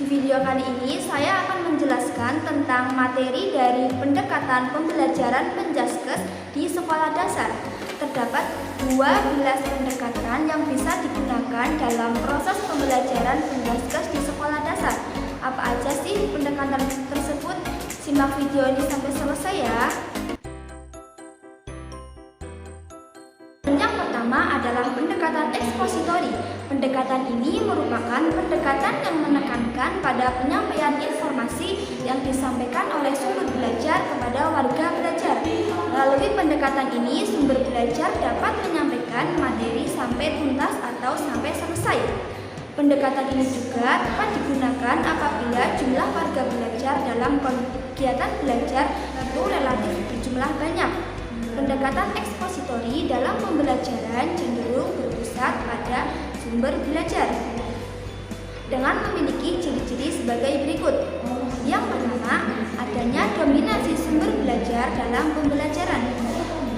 video kali ini saya akan menjelaskan tentang materi dari pendekatan pembelajaran Penjaskes di sekolah dasar. Terdapat 12 pendekatan yang bisa digunakan dalam proses pembelajaran Penjaskes di sekolah dasar. Apa aja sih pendekatan tersebut? Simak video ini sampai selesai ya. Yang pertama adalah pendekatan ekspositori. Pendekatan ini merupakan pendekatan yang menekankan pada penyampaian informasi yang disampaikan oleh sumber belajar kepada warga belajar. Melalui pendekatan ini, sumber belajar dapat menyampaikan materi sampai tuntas atau sampai selesai. Pendekatan ini juga dapat digunakan apabila jumlah warga belajar dalam kegiatan belajar itu relatif berjumlah banyak. Pendekatan ekspositori dalam pembelajaran cenderung berpusat pada sumber belajar dengan memiliki ciri-ciri sebagai berikut. Yang pertama, adanya dominasi sumber belajar dalam pembelajaran.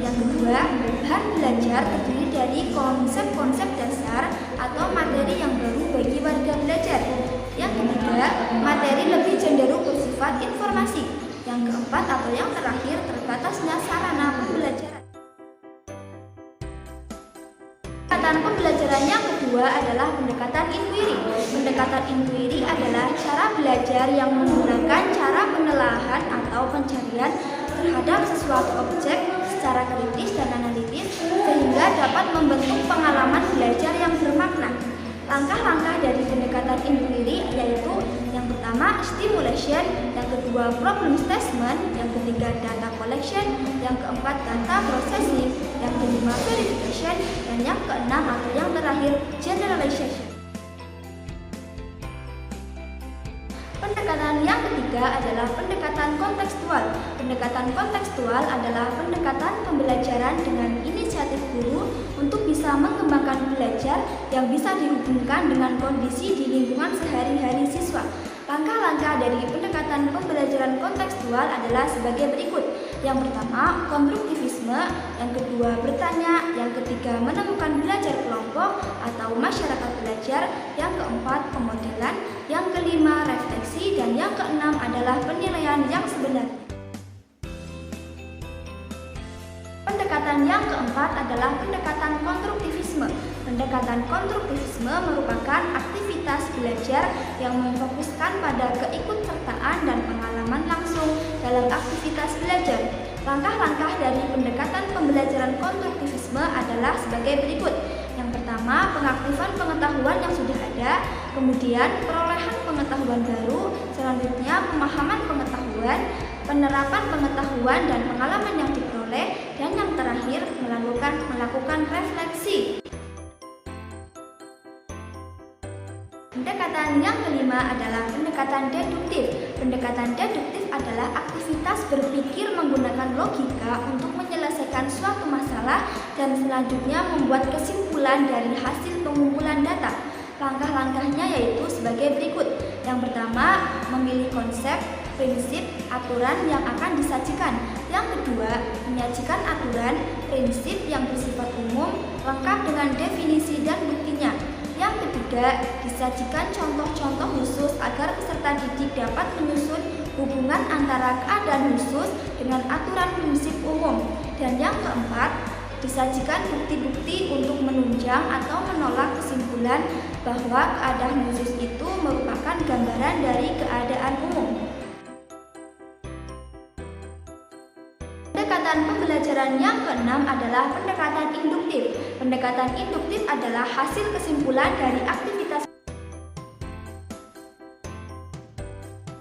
Yang kedua, bahan belajar terdiri dari konsep-konsep dasar atau materi yang baru bagi warga belajar. Yang ketiga, materi lebih cenderung bersifat informasi. Yang keempat atau yang terakhir, terbatasnya sarana pembelajaran. Pendekatan pembelajaran yang kedua adalah pendekatan inquiry. Pendekatan inquiry adalah cara belajar yang menggunakan cara penelaahan atau pencarian terhadap sesuatu objek secara kritis dan analitis sehingga dapat membentuk pengalaman belajar yang bermakna. Langkah-langkah dari pendekatan inquiry yaitu yang pertama stimulation, yang kedua problem statement, yang ketiga data collection, yang keempat data processing, yang kelima verification, dan yang keenam atau yang terakhir generalization. Pendekatan yang ketiga adalah pendekatan kontekstual. Pendekatan kontekstual adalah pendekatan pembelajaran dengan inisiatif guru untuk bisa mengembangkan belajar yang bisa dihubungkan dengan kondisi di lingkungan sehari-hari siswa. Langkah-langkah dari pendekatan pembelajaran kontekstual adalah sebagai berikut. Yang pertama, konstruktivisme, yang kedua, bertanya, yang ketiga, menemukan belajar kelompok atau masyarakat belajar, yang keempat, pemodelan, yang kelima, refleksi, dan yang keenam adalah penilaian yang sebenarnya. Pendekatan yang keempat adalah pendekatan konstruktivisme. Pendekatan konstruktivisme merupakan aktivitas belajar yang memfokuskan pada keikutsertaan dan pengalaman langsung dalam aktivitas belajar. Langkah-langkah dari pendekatan pembelajaran konstruktivisme adalah sebagai berikut. Yang pertama, pengaktifan pengetahuan yang sudah ada, kemudian perolehan pengetahuan baru, selanjutnya pemahaman pengetahuan, penerapan pengetahuan dan pengalaman yang diperoleh, dan yang terakhir melakukan refleksi. Pendekatan yang kelima adalah pendekatan deduktif. Pendekatan deduktif adalah aktivitas berpikir menggunakan logika untuk menyelesaikan suatu masalah dan selanjutnya membuat kesimpulan dari hasil pengumpulan data. Langkah-langkahnya yaitu sebagai berikut. Yang pertama, memilih konsep, prinsip, aturan yang akan disajikan. Yang kedua, menyajikan aturan, prinsip yang bersifat umum, lengkap dengan definisi dan buktinya. Yang ketiga, disajikan contoh-contoh khusus agar peserta didik dapat menyusun hubungan antara keadaan khusus dengan aturan prinsip umum. Dan yang keempat, disajikan bukti-bukti untuk menunjang atau menolak kesimpulan bahwa keadaan khusus itu merupakan gambaran dari keadaan umum. Pendekatan pembelajaran yang keenam adalah pendekatan induktif. Pendekatan induktif adalah hasil kesimpulan dari aktivitas.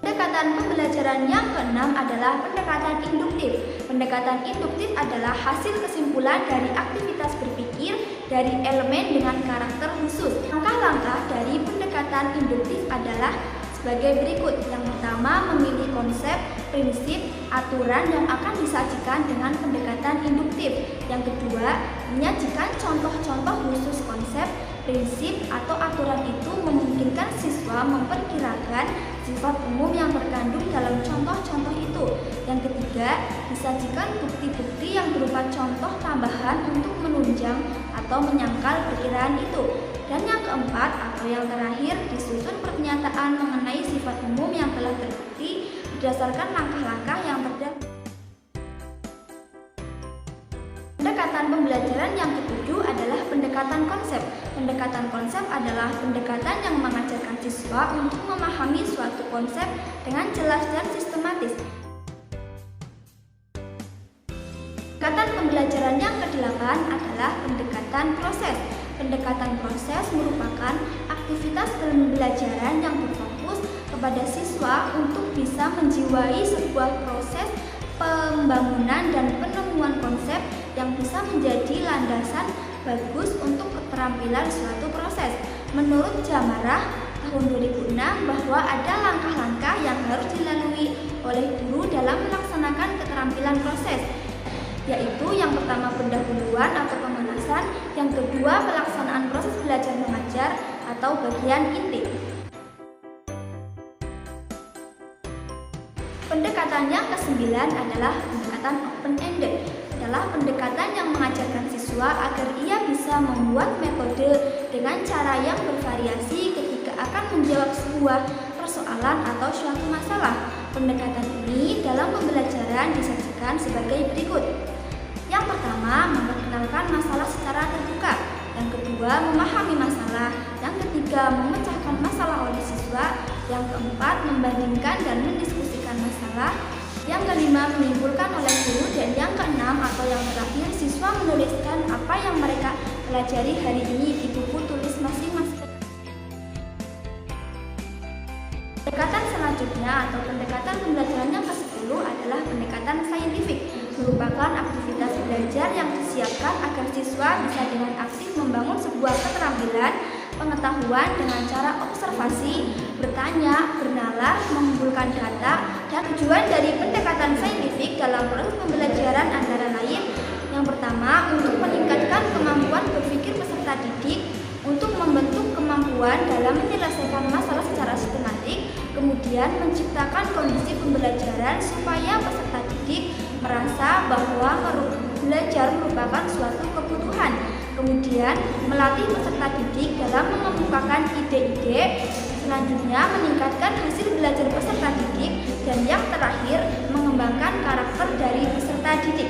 Pendekatan pembelajaran yang keenam adalah pendekatan induktif. Pendekatan induktif adalah hasil kesimpulan dari aktivitas berpikir dari elemen dengan karakter khusus. Langkah-langkah dari pendekatan induktif adalah sebagai berikut. Yang pertama, memilih konsep, prinsip, aturan yang akan disajikan dengan pendekatan induktif. Yang kedua, menyajikan contoh-contoh khusus konsep, prinsip, atau aturan itu memungkinkan siswa memperkirakan sifat umum yang terkandung dalam contoh-contoh itu. Yang ketiga, disajikan bukti-bukti yang berupa contoh tambahan untuk menunjang atau menyangkal perkiraan itu. Dan yang keempat atau yang terakhir, disusun pernyataan mengenai sifat umum yang telah terbukti berdasarkan langkah-langkah yang terdahulu. Pendekatan pembelajaran yang ketujuh adalah pendekatan konsep. Pendekatan konsep adalah pendekatan yang mengajarkan siswa untuk memahami suatu konsep dengan jelas dan sistematis. Pendekatan pembelajaran yang kedelapan adalah pendekatan proses. Pendekatan proses merupakan aktivitas pembelajaran yang berfokus kepada siswa untuk bisa menjiwai sebuah proses pembangunan dan penemuan konsep yang bisa menjadi landasan bagus untuk keterampilan suatu proses. Menurut Jamarah tahun 2006 bahwa ada langkah-langkah yang harus dilalui oleh guru dalam melaksanakan keterampilan proses, yaitu yang pertama pendahuluan atau pemanasan, yang kedua pelaksanaan proses belajar mengajar atau bagian inti. Pendekatan yang kesembilan adalah pendekatan open-ended. Adalah pendekatan yang mengajarkan siswa agar ia bisa membuat metode dengan cara yang bervariasi ketika akan menjawab sebuah persoalan atau suatu masalah. Pendekatan ini dalam pembelajaran disajikan sebagai berikut. Yang pertama, memperkenalkan masalah secara terbuka. Yang kedua, memahami masalah. Yang ketiga, memecahkan masalah oleh siswa. Yang keempat, membandingkan dan mendiskusikan masalah. Yang kelima, menyimpulkan oleh guru. Dan yang keenam atau yang terakhir, siswa menuliskan apa yang mereka pelajari hari ini di buku tulis masing-masing. Pendekatan selanjutnya atau pendekatan pembelajaran yang ke-10 adalah pendekatan saintifik. Merupakan aktivitas belajar yang disiapkan agar siswa bisa dengan aktif membangun sebuah keterampilan pengetahuan dengan cara observasi, bertanya, bernalar, mengumpulkan data. Dan tujuan dari pendekatan saintifik dalam proses pembelajaran antara lain: yang pertama, untuk meningkatkan kemampuan berpikir peserta didik, untuk membentuk kemampuan dalam menyelesaikan masalah secara sistematik, kemudian menciptakan kondisi pembelajaran supaya peserta didik merasa bahwa belajar merupakan suatu kebutuhan, kemudian melatih peserta didik dalam mengemukakan ide-ide, selanjutnya meningkatkan hasil belajar peserta didik, dan yang terakhir mengembangkan karakter dari peserta didik.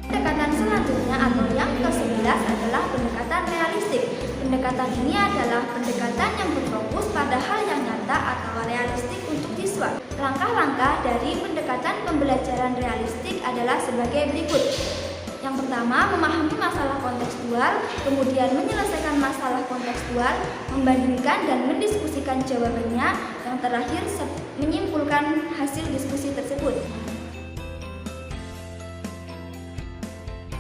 Pendekatan selanjutnya atau yang ke-11 adalah pendekatan realistik. Pendekatan ini adalah pendekatan yang berfokus pada hal yang nyata atau realistik untuk siswa. Langkah-langkah dari pendekatan pembelajaran realistik adalah sebagai berikut. Yang pertama, memahami masalah kontekstual, kemudian menyelesaikan masalah kontekstual, membandingkan dan mendiskusikan jawabannya, yang terakhir menyimpulkan hasil diskusi tersebut.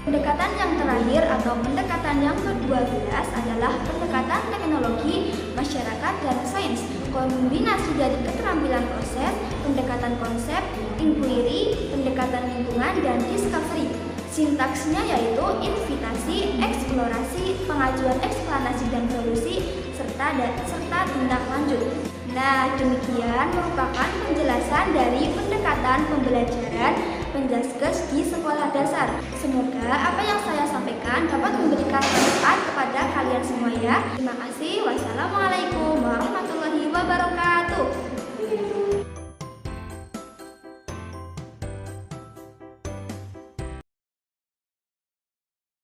Pendekatan yang terakhir atau pendekatan yang ke-12 adalah pendekatan teknologi, masyarakat, dan sains. Kombinasi dari keterampilan proses, pendekatan konsep, inquiry, pendekatan lingkungan, dan discovery. Sintaksnya yaitu invitasi, eksplorasi, pengajuan eksplanasi dan solusi, serta tindak lanjut. Nah, demikian merupakan penjelasan dari pendekatan pembelajaran Penjaskes di sekolah dasar. Semoga apa yang saya sampaikan dapat memberikan manfaat kepada kalian semua ya. Terima kasih. Wassalamualaikum warahmatullahi wabarakatuh.